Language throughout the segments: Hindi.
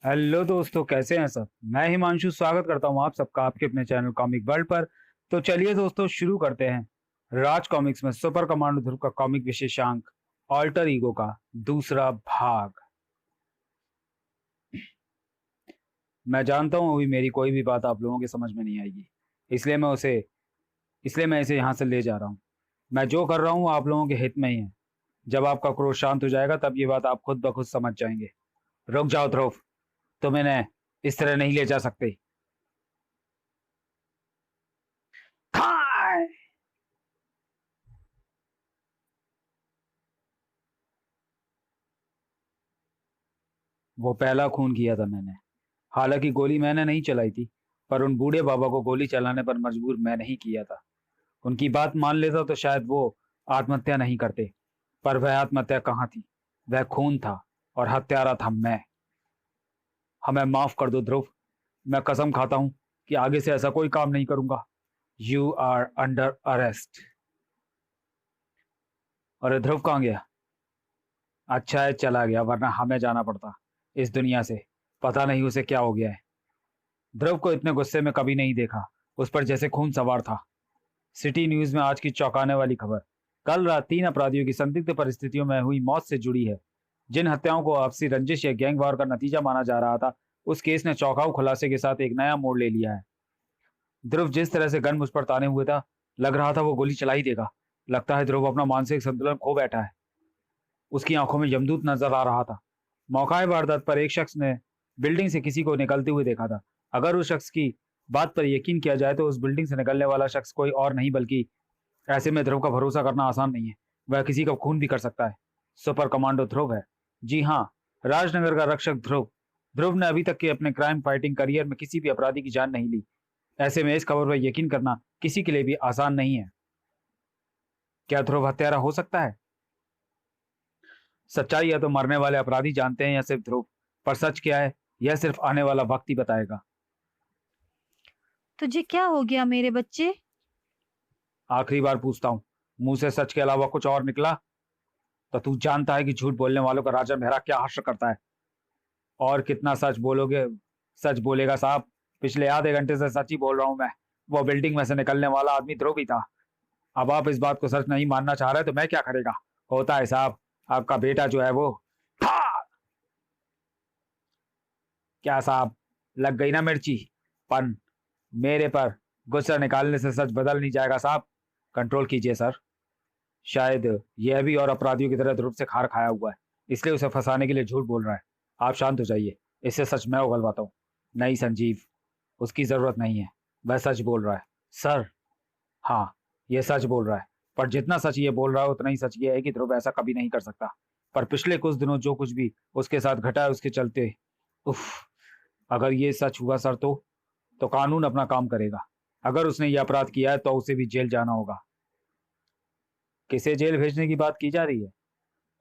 हेलो दोस्तों, कैसे हैं सब। मैं हिमांशु स्वागत करता हूं आप सबका आपके अपने चैनल कॉमिक वर्ल्ड पर। तो चलिए दोस्तों, शुरू करते हैं राज कॉमिक्स में सुपर कमांडो ध्रुव का कॉमिक विशेषांक ऑल्टर ईगो का दूसरा भाग। मैं जानता हूं अभी मेरी कोई भी बात आप लोगों के समझ में नहीं आएगी, इसलिए मैं इसे यहाँ से ले जा रहा हूँ। मैं जो कर रहा हूँ आप लोगों के हित में ही है। जब आपका क्रोध शांत हो जाएगा तब ये बात आप खुद ब खुद समझ जाएंगे। रुक जाओ ध्रुव, तुम इन्हें इस तरह नहीं ले जा सकते। हाँ! वो पहला खून किया था मैंने। हालांकि गोली मैंने नहीं चलाई थी, पर उन बूढ़े बाबा को गोली चलाने पर मजबूर मैं नहीं किया था। उनकी बात मान लेता तो शायद वो आत्महत्या नहीं करते। पर वह आत्महत्या कहाँ थी, वह खून था, और हत्यारा था मैं। हमें माफ कर दो ध्रुव, मैं कसम खाता हूं कि आगे से ऐसा कोई काम नहीं करूंगा। You are under arrest. और ध्रुव कहाँ गया? अच्छा है चला गया, वरना हमें जाना पड़ता इस दुनिया से। पता नहीं उसे क्या हो गया है। ध्रुव को इतने गुस्से में कभी नहीं देखा। उस पर जैसे खून सवार था। सिटी न्यूज में आज की चौंकाने वाली खबर। कल रात 3 अपराधियों की संदिग्ध परिस्थितियों में हुई मौत से जुड़ी है। जिन हत्याओं को आपसी रंजिश या गैंग वार का नतीजा माना जा रहा था, उस केस ने चौंकाऊ खुलासे के साथ एक नया मोड़ ले लिया है। ध्रुव जिस तरह से गन मुझ पर ताने हुए था, लग रहा था वो गोली चला ही देगा। लगता है ध्रुव अपना मानसिक संतुलन खो बैठा है। उसकी आंखों में यमदूत नजर आ रहा था। मौका वारदात पर एक शख्स ने बिल्डिंग से किसी को निकलते हुए देखा था। अगर उस शख्स की बात पर यकीन किया जाए तो उस बिल्डिंग से निकलने वाला शख्स कोई और नहीं बल्कि, ऐसे में ध्रुव का भरोसा करना आसान नहीं है। वह किसी का खून भी कर सकता है। सुपर कमांडो ध्रुव है। जी हाँ, राजनगर का रक्षक ध्रुव। ध्रुव ने अभी तक के अपने क्राइम फाइटिंग करियर में किसी भी अपराधी की जान नहीं ली। ऐसे में इस खबर पर यकीन करना किसी के लिए भी आसान नहीं है। क्या ध्रुव हत्यारा हो सकता है? सच्चाई या तो मरने वाले अपराधी जानते हैं या सिर्फ ध्रुव। पर सच क्या है, यह सिर्फ आने वाला वक्त ही बताएगा। तुझे क्या हो गया मेरे बच्चे? आखिरी बार पूछता हूँ, मुंह से सच के अलावा कुछ और निकला तो तू जानता है कि झूठ बोलने वालों का राजा मेहरा क्या हश्र करता है। और कितना सच बोलोगे? सच बोलेगा साहब। पिछले आधे घंटे से सच ही बोल रहा हूं मैं। वो बिल्डिंग में से निकलने वाला आदमी ध्रुव ही था। अब आप इस बात को सच नहीं मानना चाह रहे तो मैं क्या करेगा। होता है साहब, आपका बेटा जो है वो। हाँ! क्या साहब, लग गई ना मिर्ची? पन मेरे पर गुस्सा निकालने से सच बदल नहीं जाएगा साहब। कंट्रोल कीजिए सर। शायद यह भी और अपराधियों की तरह ध्रुव से खार खाया हुआ है, इसलिए उसे फंसाने के लिए झूठ बोल रहा है। आप शांत हो जाइए, इससे सच मैं उगलवाता हूँ। नहीं संजीव, उसकी जरूरत नहीं है। वह सच बोल रहा है सर। हाँ, यह सच बोल रहा है। पर जितना सच ये बोल रहा है उतना ही सच ये है कि ध्रुव ऐसा कभी नहीं कर सकता। पर पिछले कुछ दिनों जो कुछ भी उसके साथ घटा है उसके चलते, उफ, अगर ये सच हुआ सर तो कानून अपना काम करेगा। अगर उसने ये अपराध किया है तो उसे भी जेल जाना होगा। किसे जेल भेजने की बात की जा रही है?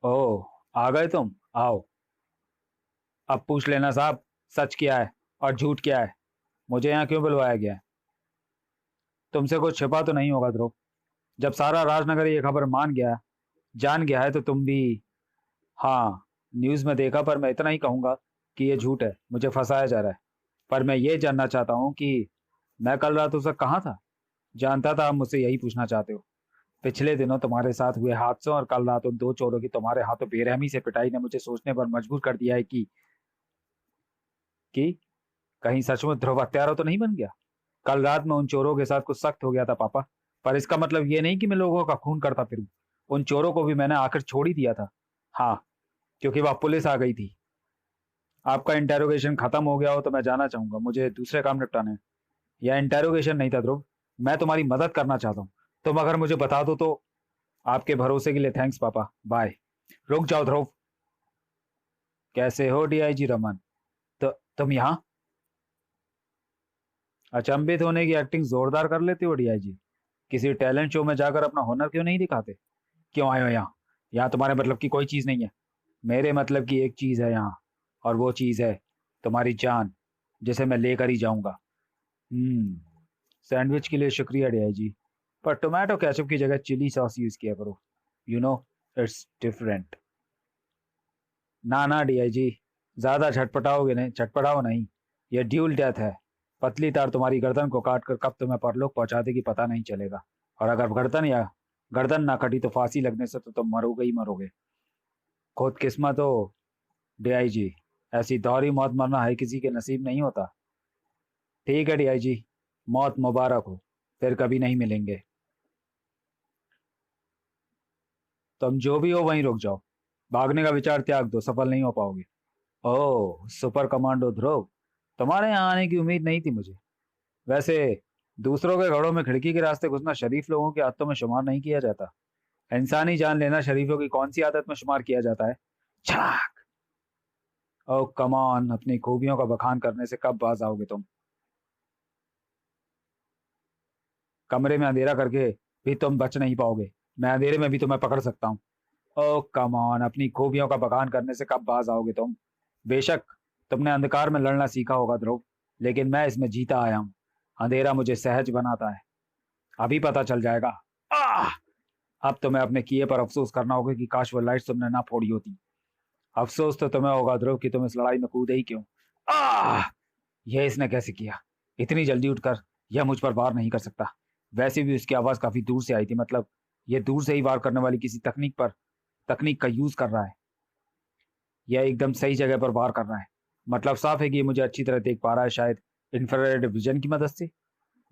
ओह, आ गए तुम, आओ। अब पूछ लेना साहब, सच क्या है और झूठ क्या है। मुझे यहाँ क्यों बुलवाया गया है? तुमसे कुछ छिपा तो नहीं होगा ध्रुव? जब सारा राजनगर ये खबर जान गया है तो तुम भी। हाँ, न्यूज में देखा, पर मैं इतना ही कहूंगा कि ये झूठ है, मुझे फंसाया जा रहा है। पर मैं ये जानना चाहता हूँ कि मैं कल रात उस वक्त कहाँ था। जानता था आप मुझसे यही पूछना चाहते हो। पिछले दिनों तुम्हारे साथ हुए हादसों और कल रात उन 2 चोरों की तुम्हारे हाथों बेरहमी से पिटाई ने मुझे सोचने पर मजबूर कर दिया है कि कहीं सचमुच ध्रुव हत्यारा तो नहीं बन गया। कल रात में उन चोरों के साथ कुछ सख्त हो गया था पापा। पर इसका मतलब ये नहीं कि मैं लोगों का खून करता फिरूं। उन चोरों को भी मैंने आखिर छोड़ ही दिया था। हाँ, क्योंकि वह पुलिस आ गई थी। आपका इंटेरोगेशन खत्म हो गया हो तो मैं जाना चाहूंगा, मुझे दूसरे काम निपटाने हैं। यह इंटेरोगेशन नहीं था ध्रुव, मैं तुम्हारी मदद करना चाहता हूँ। तुम अगर मुझे बता दो तो। आपके भरोसे के लिए थैंक्स पापा, बाय। रुक जाओ ध्रुव। कैसे हो डीआईजी रमन? तो तुम यहाँ? अचंभित होने की एक्टिंग जोरदार कर लेते हो डीआईजी। किसी टैलेंट शो में जाकर अपना हुनर क्यों नहीं दिखाते? क्यों आए हो यहाँ? यहाँ तुम्हारे मतलब की कोई चीज नहीं है। मेरे मतलब की एक चीज है यहाँ, और वो चीज है तुम्हारी जान, जिसे मैं लेकर ही जाऊंगा। हम्म। सैंडविच के लिए शुक्रिया डीआईजी, पर टोमेटो केचप की जगह चिली सॉस यूज किया करो। You know, it's different. ना ना डीआईजी, ज्यादा छटपटाओ नहीं। यह ड्यूल डेथ है। पतली तार तुम्हारी गर्दन को काट कर कब तुम्हें परलोक पहुंचा देगी पता नहीं चलेगा। और अगर गर्दन ना कटी तो फांसी लगने से तो तुम मरोगे ही मरोगे। खुद किस्मत हो डीआईजी, ऐसी दोहरी मौत मरना है किसी के नसीब नहीं होता। ठीक है डीआईजी, मौत मुबारक हो, फिर कभी नहीं मिलेंगे। तुम जो भी हो वहीं रुक जाओ, भागने का विचार त्याग दो, सफल नहीं हो पाओगे। ओह सुपर कमांडो ध्रुव, तुम्हारे यहाँ आने की उम्मीद नहीं थी मुझे। वैसे दूसरों के घरों में खिड़की के रास्ते घुसना शरीफ लोगों की आदतों में शुमार नहीं किया जाता। इंसानी जान लेना शरीफों की कौन सी आदत में शुमार किया जाता है? छाक। ओह कमान, अपनी खूबियों का बखान करने से कब बाज आओगे तुम? कमरे में अंधेरा करके भी तुम बच नहीं पाओगे, मैं अंधेरे में भी तुम्हें पकड़ सकता हूँ। ओह कमान, अपनी खूबियों का बखान करने से कब बाज आओगे तुम? बेशक तुमने अंधकार में लड़ना सीखा होगा ध्रुव, लेकिन मैं इसमें जीता आया हूँ। अंधेरा मुझे सहज बनाता है, अभी पता चल जाएगा। आह! अब तुम्हें अपने किए पर अफसोस करना होगा कि काश वो लाइट तुमने ना फोड़ी होती। अफसोस तो तुम्हें होगा ध्रुव कि तुम इस लड़ाई में कूदे ही क्यों। आह! यह इसने कैसे किया? इतनी जल्दी उठकर यह मुझ पर वार नहीं कर सकता। वैसे भी उसकी आवाज काफी दूर से आई थी, मतलब यह दूर से ही वार करने वाली किसी तकनीक का यूज कर रहा है। यह एकदम सही जगह पर वार कर रहा है, मतलब साफ है कि ये मुझे अच्छी तरह देख पा रहा है, शायद इंफ्रारेड विजन की मदद से।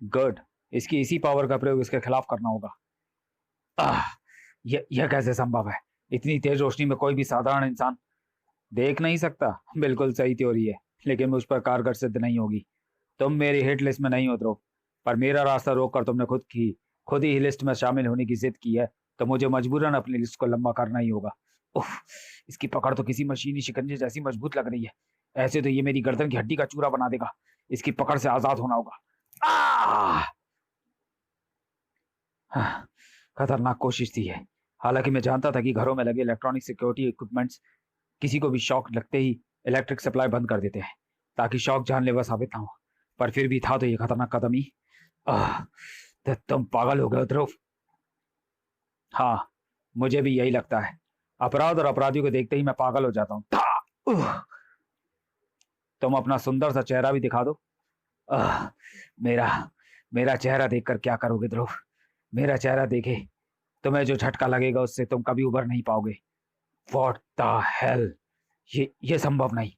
गुड, इसकी इसी पावर का प्रयोग इसके खिलाफ करना होगा। आह! यह कैसे संभव है? इतनी तेज रोशनी में कोई भी साधारण इंसान देख नहीं सकता। बिल्कुल सही थ्योरी है, लेकिन मुझ पर कारगर सिद्ध नहीं होगी। तुम मेरी हिट लिस्ट में नहीं उतरो, पर मेरा रास्ता रोककर तुमने खुद ही लिस्ट में शामिल होने की जिद की है, तो मुझे मजबूरन अपनी लिस्ट को लंबा करना ही होगा। उफ, इसकी पकड़ तो किसी मशीनी शिकंजे जैसी मजबूत लग रही है। ऐसे तो ये मेरी गर्दन की हड्डी का चूरा बना देगा। इसकी पकड़ से आजाद होना होगा। आह! हाँ, खतरनाक कोशिश थी है। हालांकि मैं जानता था कि घरों में लगे इलेक्ट्रॉनिक सिक्योरिटी इक्विपमेंट्स किसी को भी शॉक लगते ही इलेक्ट्रिक सप्लाई बंद कर देते हैं, ताकि शॉक जानलेवा साबित ना हो। पर फिर भी था तो ये खतरनाक कदम ही। आह! तुम पागल हो गए हो ध्रुव। हाँ, मुझे भी यही लगता है। अपराध और अपराधियों को देखते ही मैं पागल हो जाता हूँ। तुम अपना सुंदर सा चेहरा भी दिखा दो। आह! मेरा मेरा चेहरा देखकर क्या करोगे ध्रुव? मेरा चेहरा देखे तुम्हें जो झटका लगेगा उससे तुम कभी उबर नहीं पाओगे। What the hell? ये संभव नहीं।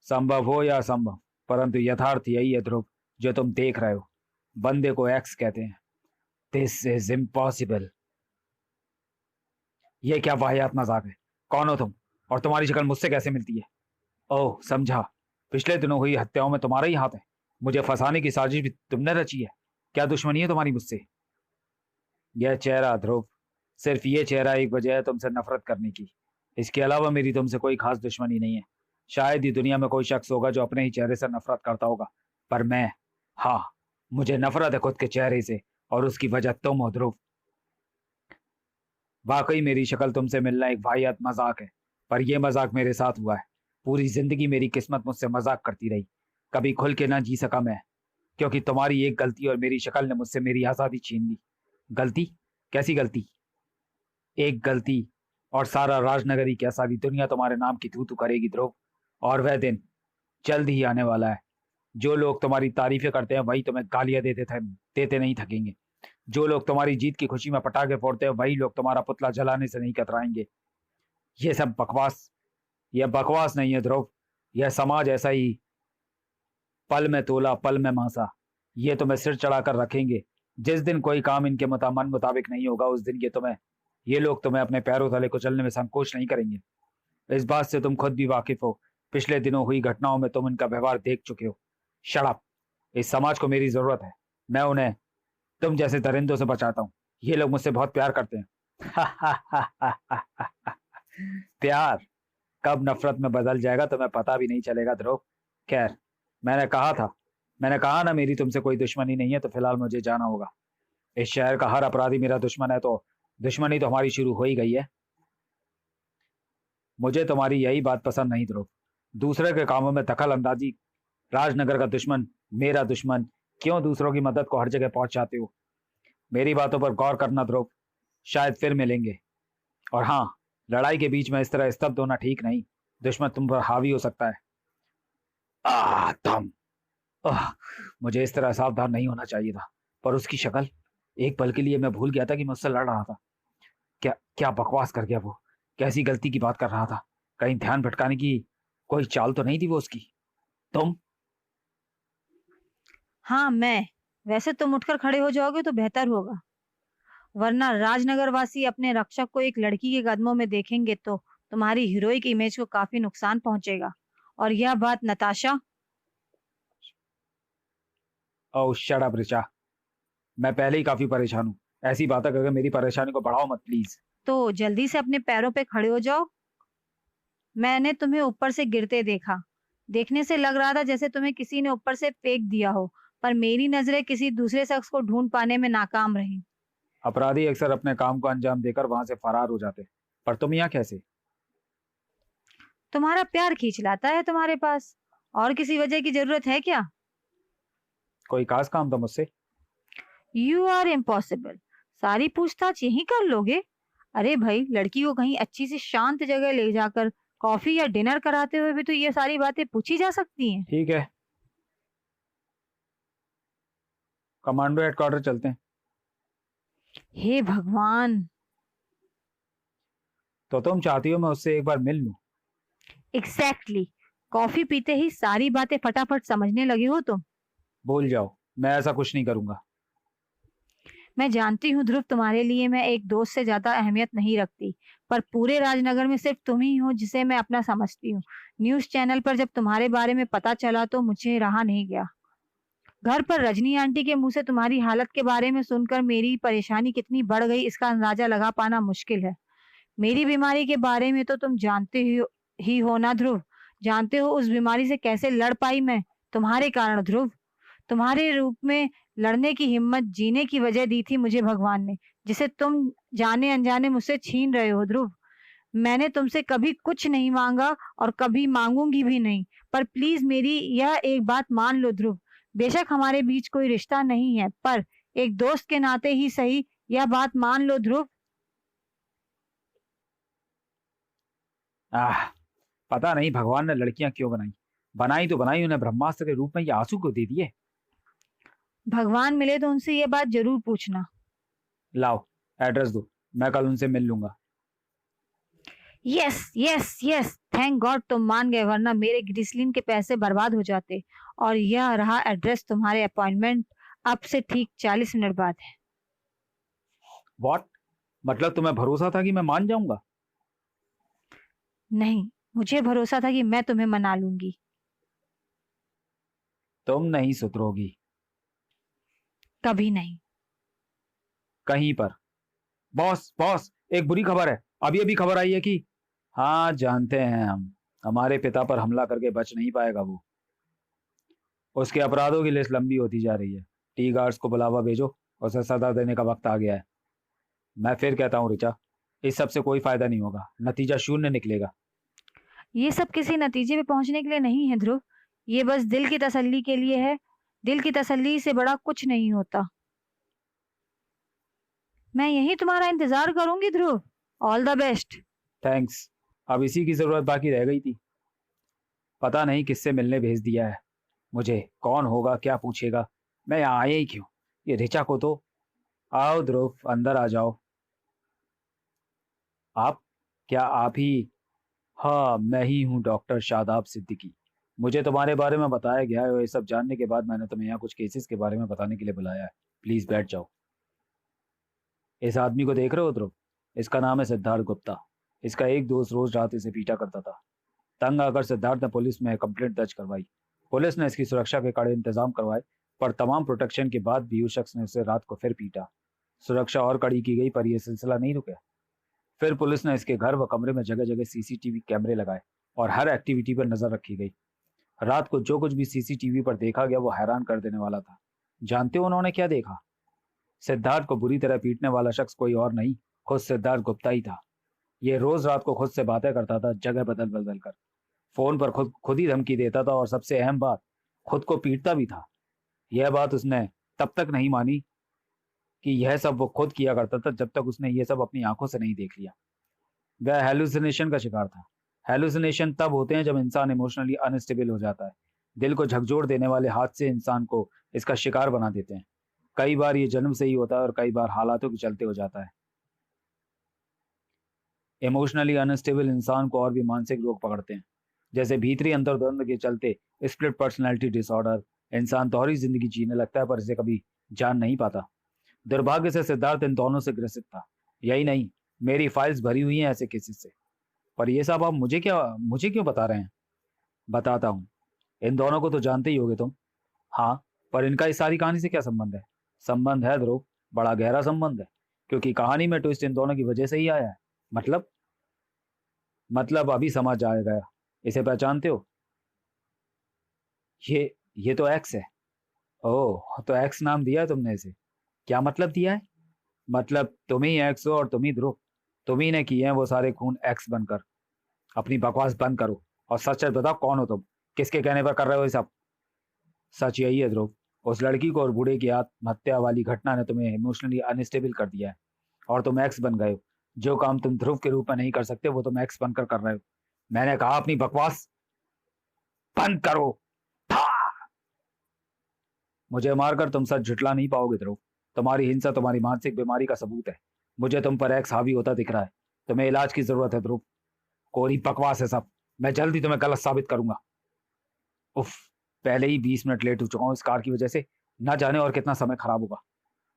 संभव हो या असंभव, परंतु यथार्थ यही है ध्रुव जो तुम देख रहे हो। बंदे को एक्स कहते हैं। This is impossible. ये क्या वाहियात मजाक है? कौन हो तुम और तुम्हारी शक्ल मुझसे कैसे मिलती है? ओह समझा, पिछले दिनों हुई हत्याओं में तुम्हारा ही हाथ है। मुझे फंसाने की साजिश भी तुमने रची है। क्या दुश्मनी है तुम्हारी मुझसे? यह चेहरा ध्रुव, सिर्फ ये चेहरा एक वजह है तुमसे नफरत करने की। इसके अलावा मेरी तुमसे कोई खास दुश्मनी नहीं है। शायद ही दुनिया में कोई शख्स होगा जो अपने ही चेहरे से नफरत करता होगा, पर मैं, हाँ, मुझे नफरत है खुद के चेहरे से, और उसकी वजह तुम हो ध्रुव। वाकई मेरी शक्ल तुमसे मिलना एक वाहियात मजाक है, पर यह मजाक मेरे साथ हुआ है। पूरी जिंदगी मेरी किस्मत मुझसे मजाक करती रही, कभी खुल के ना जी सका मैं, क्योंकि तुम्हारी एक गलती और मेरी शक्ल ने मुझसे मेरी आजादी छीन ली। गलती? कैसी गलती? एक गलती और सारा राजनगरी क्या सारी दुनिया तुम्हारे नाम की तू तू करेगी ध्रुव। और वह दिन जल्द ही आने वाला है। जो लोग तुम्हारी तारीफें करते हैं वही तुम्हें गालियां देते नहीं थकेंगे। जो लोग तुम्हारी जीत की खुशी में पटाखे फोड़ते हैं वही लोग तुम्हारा पुतला जलाने से नहीं कतराएंगे। ये सब बकवास, यह बकवास नहीं है ध्रुव। यह समाज ऐसा ही, पल में तोला पल में मांसा, ये तुम्हें सिर चढ़ाकर रखेंगे। जिस दिन कोई काम इनके मन मुताबिक नहीं होगा उस दिन ये लोग तुम्हें अपने पैरों तले कुचलने में संकोच नहीं करेंगे। इस बात से तुम खुद भी वाकिफ हो। पिछले दिनों हुई घटनाओं में तुम इनका व्यवहार देख चुके हो। Shut up. इस समाज को मेरी जरूरत है। मैं उन्हें तुम जैसे दरिंदों से बचाता हूँ। ये लोग मुझसे बहुत प्यार करते हैं। प्यार कब नफरत में बदल जाएगा तुम्हें पता भी नहीं चलेगा ध्रुव। खैर, मैंने कहा ना मेरी तुमसे कोई दुश्मनी नहीं है, तो फिलहाल मुझे जाना होगा। इस शहर का हर अपराधी मेरा दुश्मन है, तो दुश्मनी तो हमारी शुरू हो ही गई है। मुझे तुम्हारी यही बात पसंद नहीं ध्रुव। दूसरे के कामों में दखल अंदाजी। राजनगर का दुश्मन, मेरा दुश्मन, क्यों दूसरों की मदद को हर जगह पहुंच जाते हो? मेरी बातों पर गौर करना ध्रुव। शायद फिर मिलेंगे। और हाँ, लड़ाई के बीच में इस तरह स्तब्ध होना ठीक नहीं। दुश्मन तुम पर हावी हो सकता है। दम। आह, मुझे इस तरह सावधान नहीं होना चाहिए था, पर उसकी शक्ल, एक पल के लिए मैं भूल गया था कि मैं उससे लड़ रहा था। क्या क्या बकवास कर गया वो। कैसी गलती की बात कर रहा था। कहीं ध्यान भटकाने की कोई चाल तो नहीं थी वो उसकी। तुम। हाँ, मैं। वैसे तुम उठकर खड़े हो जाओगे तो बेहतर होगा, वरना राजनगर वासी अपने रक्षक को एक लड़की के कदमों में देखेंगे तो तुम्हारी हीरोइक इमेज को काफी नुकसान पहुंचेगा। और यह बात नताशा। ओह शट अप ऋचा। मैं पहले ही काफी परेशान हूँ। ऐसी बातें करके मेरी परेशानी को बढ़ाओ मत प्लीज। तो जल्दी से अपने पैरों पे खड़े हो जाओ। मैंने तुम्हें ऊपर से गिरते देखा। देखने से लग रहा था जैसे तुम्हें किसी ने ऊपर से फेंक दिया हो, पर मेरी नजरें किसी दूसरे शख्स को ढूंढ पाने में नाकाम रही। अपराधी अक्सर अपने काम को अंजाम देकर वहां से फरार हो जाते, पर तुम यहाँ कैसे? तुम्हारा प्यार खींच लाता है तुम्हारे पास। और किसी वजह की जरूरत है क्या? कोई खास काम था मुझसे? You are impossible. सारी पूछताछ यहीं कर लोगे? अरे भाई, लड़की को कहीं अच्छी सी शांत जगह ले जाकर कॉफी या डिनर कराते हुए भी तो ये सारी बातें पूछी जा सकती हैं। ठीक है, कमांडो हेडक्वार्टर चलते हैं। हे भगवान। तो तुम चाहती हो मैं उससे एक बार मिल लूं? एग्जैक्टली। कॉफी पीते ही सारी बातें फटाफट समझने लगे हो तुम। भूल जाओ, मैं ऐसा कुछ नहीं करूंगा। मैं जानती हूँ ध्रुव, तुम्हारे लिए मैं एक दोस्त से ज्यादा अहमियत नहीं रखती, पर पूरे राजनगर में सिर्फ तुम ही हो जिसे मैं अपना समझती हूँ। न्यूज चैनल पर जब तुम्हारे बारे में पता चला तो मुझे रहा नहीं गया। घर पर रजनी आंटी के मुंह से तुम्हारी हालत के बारे में सुनकर मेरी परेशानी कितनी बढ़ गई इसका अंदाजा लगा पाना मुश्किल है। मेरी बीमारी के बारे में तो तुम जानते ही हो ना ध्रुव। जानते हो उस बीमारी से कैसे लड़ पाई मैं? तुम्हारे कारण ध्रुव। तुम्हारे रूप में लड़ने की हिम्मत, जीने की वजह दी थी मुझे भगवान ने, जिसे तुम जाने अनजाने मुझसे छीन रहे हो ध्रुव। मैंने तुमसे कभी कुछ नहीं मांगा और कभी मांगूंगी भी नहीं, पर प्लीज मेरी यह एक बात मान लो ध्रुव। बेशक हमारे बीच कोई रिश्ता नहीं है, पर एक दोस्त के नाते ही सही यह बात मान लो ध्रुव। आह, पता नहीं भगवान ने लड़कियां क्यों बनाई। बनाई तो बनाई उन्हें ब्रह्मास्त्र के रूप में, ये आंसू को दे दिए। भगवान मिले तो उनसे ये बात जरूर पूछना। लाओ, एड्रेस दो, मैं कल उनसे मिल लूंगा। Yes yes yes, thank God तुम मान गए, वरना मेरे ग्लिसरीन के पैसे बर्बाद हो जाते। और यह रहा एड्रेस, तुम्हारे अपॉइंटमेंट अब से ठीक 40 मिनट बाद है। व्हाट? मतलब तुम्हें भरोसा था कि मैं मान जाऊंगा? नहीं, मुझे भरोसा था कि मैं तुम्हें मना लूंगी। तुम नहीं सुधरोगी। कभी नहीं। कहीं पर। बॉस बॉस, एक बुरी खबर है। अभी अभी खबर आई है कि, हाँ जानते हैं हम, हमारे पिता पर हमला करके बच नहीं पाएगा वो। उसके अपराधों की लिस्ट लंबी होती जा रही है। टी गार्ड्स को बुलावा भेजो, उसे सजा देने का वक्त आ गया है। मैं फिर कहता हूँ ऋचा, इस सब से कोई फायदा नहीं होगा, नतीजा शून्य निकलेगा। ये सब किसी नतीजे पे पहुंचने के लिए नहीं है ध्रुव। ये बस दिल की तसल्ली के लिए है। दिल की तसल्ली से बड़ा कुछ नहीं होता। मैं यही तुम्हारा इंतजार करूंगी Dhruv. All the best. Thanks. अब इसी की जरूरत बाकी रह गई थी। पता नहीं किससे मिलने भेज दिया है मुझे, कौन होगा, क्या पूछेगा। मैं यहाँ आया ही क्यों? ये ऋचा को तो। आओ ध्रुव, अंदर आ जाओ। आप? क्या आप ही? हाँ मैं ही हूँ, डॉक्टर शादाब सिद्दीकी। मुझे तुम्हारे बारे में बताया गया है और ये सब जानने के बाद मैंने तुम्हें यहाँ कुछ केसेस के बारे में बताने के लिए बुलाया है। प्लीज बैठ जाओ। इस आदमी को देख रहे हो ध्रुव? इसका नाम है सिद्धार्थ गुप्ता। इसका एक दोस्त रोज रात इसे पीटा करता था। तंग आकर सिद्धार्थ ने पुलिस में कंप्लेंट दर्ज करवाई। पुलिस ने इसकी सुरक्षा के कड़े इंतजाम करवाए, पर तमाम प्रोटेक्शन के बाद भी उस शख्स ने उसे रात को फिर पीटा। सुरक्षा और कड़ी की गई, पर यह सिलसिला नहीं रुका। फिर पुलिस ने इसके घर व कमरे में जगह जगह सीसीटीवी कैमरे लगाए और हर एक्टिविटी पर नजर रखी गई। रात को जो कुछ भी सीसीटीवी पर देखा गया वो हैरान कर देने वाला था। जानते हो उन्होंने क्या देखा? सिद्धार्थ को बुरी तरह पीटने वाला शख्स कोई और नहीं, खुद सिद्धार्थ गुप्ता ही था। ये रोज रात को खुद से बातें करता था, जगह बदल बदल कर। फोन पर खुद खुद ही धमकी देता था और सबसे अहम बात, खुद को पीटता भी था। यह बात उसने तब तक नहीं मानी कि यह सब वो खुद किया करता था, जब तक उसने यह सब अपनी आंखों से नहीं देख लिया। वह हेलुसिनेशन का शिकार था। हेलुसिनेशन तब होते हैं जब इंसान इमोशनली अनस्टेबल हो जाता है। दिल को झकझोर देने वाले हादसे इंसान को इसका शिकार बना देते हैं। कई बार ये जन्म से ही होता है और कई बार हालातों के चलते हो जाता है। इमोशनली अनस्टेबल इंसान को और भी मानसिक रोग पकड़ते हैं, जैसे भीतरी अंतर्द्वंद के चलते स्प्लिट पर्सनैलिटी डिसऑर्डर। इंसान दोहरी जिंदगी जीने लगता है पर इसे कभी जान नहीं पाता। दुर्भाग्य से सिद्धार्थ इन दोनों से ग्रसित था। यही नहीं, मेरी फाइल्स भरी हुई हैं ऐसे केसेस से। पर ये सब आप मुझे क्यों बता रहे हैं? बताता हूँ। इन दोनों को तो जानते ही होगे तुम। हाँ, पर इनका इस सारी कहानी से क्या संबंध है? संबंध है ध्रुव, बड़ा गहरा संबंध है, क्योंकि कहानी में ट्विस्ट इन दोनों की वजह से ही आया है। मतलब मतलब अभी समझ आ गया। इसे पहचानते हो? ये तो एक्स है। ओह, तो एक्स नाम दिया है तुमने इसे? क्या मतलब दिया है? मतलब तुम ही एक्स हो और तुम ही ध्रुव। तुम ही ने किए हैं वो सारे खून एक्स बनकर। अपनी बकवास बंद करो और सच सच बताओ, कौन हो तुम? किसके कहने पर कर रहे हो ये सब? सच यही है ध्रुव, उस लड़की को और बूढ़े की आत्महत्या वाली घटना ने तुम्हें इमोशनली अनस्टेबल कर दिया है और तुम एक्स बन गए हो। जो काम तुम ध्रुव के रूप में नहीं कर सकते वो तुम एक्स बनकर कर रहे हो। मैंने कहा अपनी बकवास बंद करो। मुझे मारकर तुम सच झुटला नहीं पाओगे ध्रुव। तुम्हारी हिंसा तुम्हारी मानसिक बीमारी का सबूत है। मुझे तुम पर एक्स हावी होता दिख रहा है। तुम्हें इलाज की जरूरत है ध्रुव। कोरी बकवास है सब। मैं जल्दी तुम्हें गलत साबित करूंगा। उफ, पहले ही 20 मिनट लेट हो चुका हूँ इस कार की वजह से। ना जाने और कितना समय खराब होगा।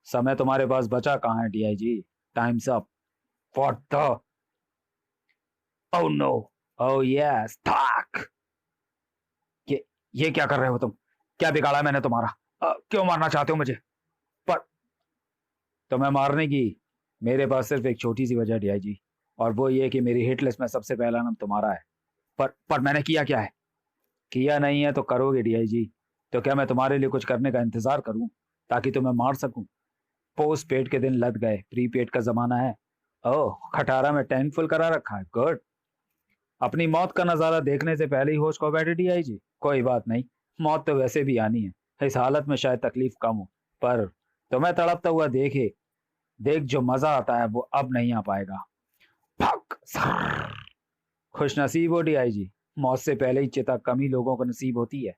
समय तुम्हारे पास बचा कहाँ है DIG? Time's up. What the oh no, oh yes fuck. ये क्या कर रहे हो तुम? क्या बिगाड़ा मैंने तुम्हारा? क्यों मारना चाहते हो मुझे? पर तुम्हें मारने की मेरे पास सिर्फ एक छोटी सी वजह डीआईजी, और वो ये कि मेरी हिट लिस्ट में सबसे पहला नाम तुम्हारा है। पर मैंने किया क्या है? किया नहीं है तो करोगे डीआईजी। तो क्या मैं तुम्हारे लिए कुछ करने का इंतजार करूं ताकि तुम्हें मार सकूं? पोस्ट पेड के दिन लद गए, प्रीपेड का जमाना है। ओह, खटारा में टैंक फुल करा रखा है। गुड। अपनी मौत का नजारा देखने से पहले ही होश खो बैठे डीआईजी। कोई बात नहीं, मौत तो वैसे भी आनी है। इस हालत में शायद तकलीफ कम हो, पर तुम्हें तड़पता हुआ देख जो मजा आता है वो अब नहीं आ पाएगा। भक सर। खुश नसीब हो डीआईजी, मौत से पहले ही चिता कम ही लोगों को नसीब होती है।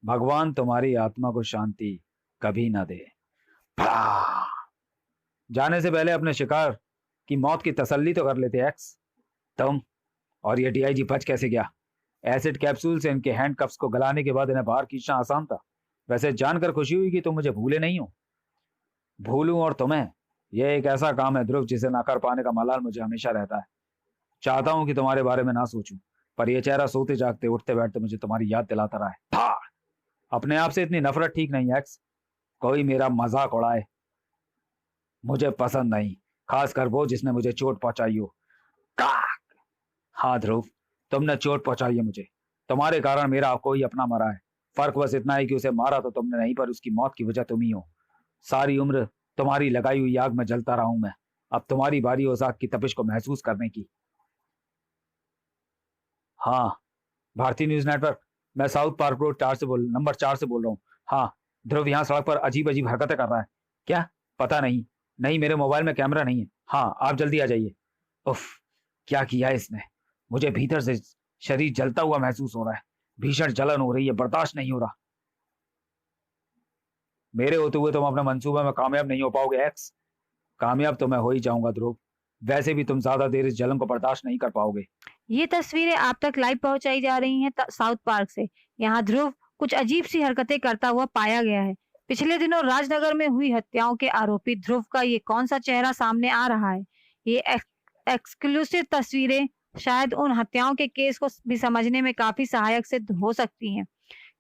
भगवान तुम्हारी आत्मा को शांति कभी ना दे। भा! जाने से पहले अपने शिकार की मौत की तसल्ली तो कर लेते एक्स। तुम और ये डीआईजी बच कैसे गया? एसिड कैप्सूल से इनके हैंडकफ्स को गलाने के बाद इन्हें बाहर खींचना आसान था। वैसे जानकर खुशी हुई कि तुम मुझे भूले नहीं हो। भूलूं और तुम्हें, यह एक ऐसा काम है ध्रुव जिसे ना कर पाने का मलाल मुझे हमेशा रहता है। चाहता हूं कि तुम्हारे बारे में ना सोचूं, पर यह चेहरा सोते जागते उठते बैठते मुझे तुम्हारी याद दिलाता रहा है। था! अपने आप से इतनी नफरत ठीक नहीं एक्स। कोई मेरा मजाक उड़ाए मुझे पसंद नहीं, खासकर वो जिसने मुझे चोट पहुंचाई हो। हाँ ध्रुव, तुमने चोट पहुंचाई है मुझे। तुम्हारे कारण मेरा कोई अपना मरा है। फर्क बस इतना है कि उसे मारा तो तुमने नहीं, पर उसकी मौत की वजह तुम ही हो। सारी उम्र तुम्हारी लगाई हुई आग में जलता रहा हूं मैं। अब तुम्हारी बारी उस आग की तपिश को महसूस करने की। हाँ, भारतीय न्यूज नेटवर्क। मैं साउथ पार्क रोड नंबर 4 से बोल रहा हूँ। हाँ, ध्रुव यहाँ सड़क पर अजीब अजीब हरकतें कर रहा है। क्या? पता नहीं। नहीं, मेरे मोबाइल में कैमरा नहीं है। हाँ, आप जल्दी आ जाइए। उफ, क्या किया है इसने? मुझे भीतर से शरीर जलता हुआ महसूस हो रहा है। भीषण जलन हो रही है, बर्दाश्त नहीं हो रहा। मेरे होते हुए तुम अपने मंसूबे में कामयाब नहीं हो पाओगे एक्स। कामयाब तो मैं हो ही जाऊंगा ध्रुव। वैसे भी तुम ज्यादा देर इस जलन को बर्दाश्त नहीं कर पाओगे। ये तस्वीरें आप तक लाइव पहुंचाई जा रही हैं साउथ पार्क से। यहाँ ध्रुव कुछ अजीब सी हरकतें करता हुआ पाया गया है। पिछले दिनों राजनगर में हुई हत्याओं के आरोपी ध्रुव का ये कौन सा चेहरा सामने आ रहा है? ये एक्सक्लूसिव तस्वीरें शायद उन हत्याओं के केस को भी समझने में काफी सहायक सिद्ध हो सकती हैं,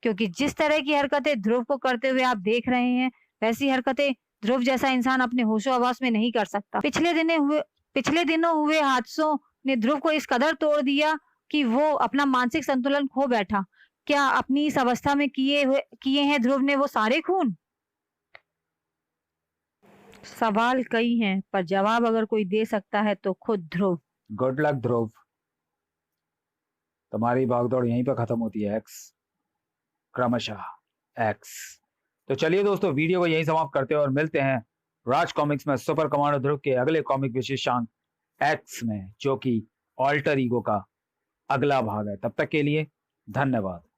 क्योंकि जिस तरह की हरकतें ध्रुव को करते हुए आप देख रहे हैं, वैसी हरकतें ध्रुव जैसा इंसान अपने होशो हवास में नहीं कर सकता। पिछले दिनों हुए हादसों ने ध्रुव को इस कदर तोड़ दिया कि वो अपना मानसिक संतुलन खो बैठा। क्या अपनी इस अवस्था में किए हैं ध्रुव ने वो सारे खून? सवाल कई हैं, पर जवाब अगर कोई दे सकता है तो खुद ध्रुव। गुड लक ध्रुव, तुम्हारी भागदौड़ यहीं पर खत्म होती है एक्स। क्रमशः एक्स। तो चलिए दोस्तों, वीडियो को यहीं समाप्त करते हैं और मिलते हैं राज कॉमिक्स में सुपर कमांडो ध्रुव के अगले कॉमिक विशेषांक एक्स में, जो कि ऑल्टर ईगो का अगला भाग है। तब तक के लिए धन्यवाद।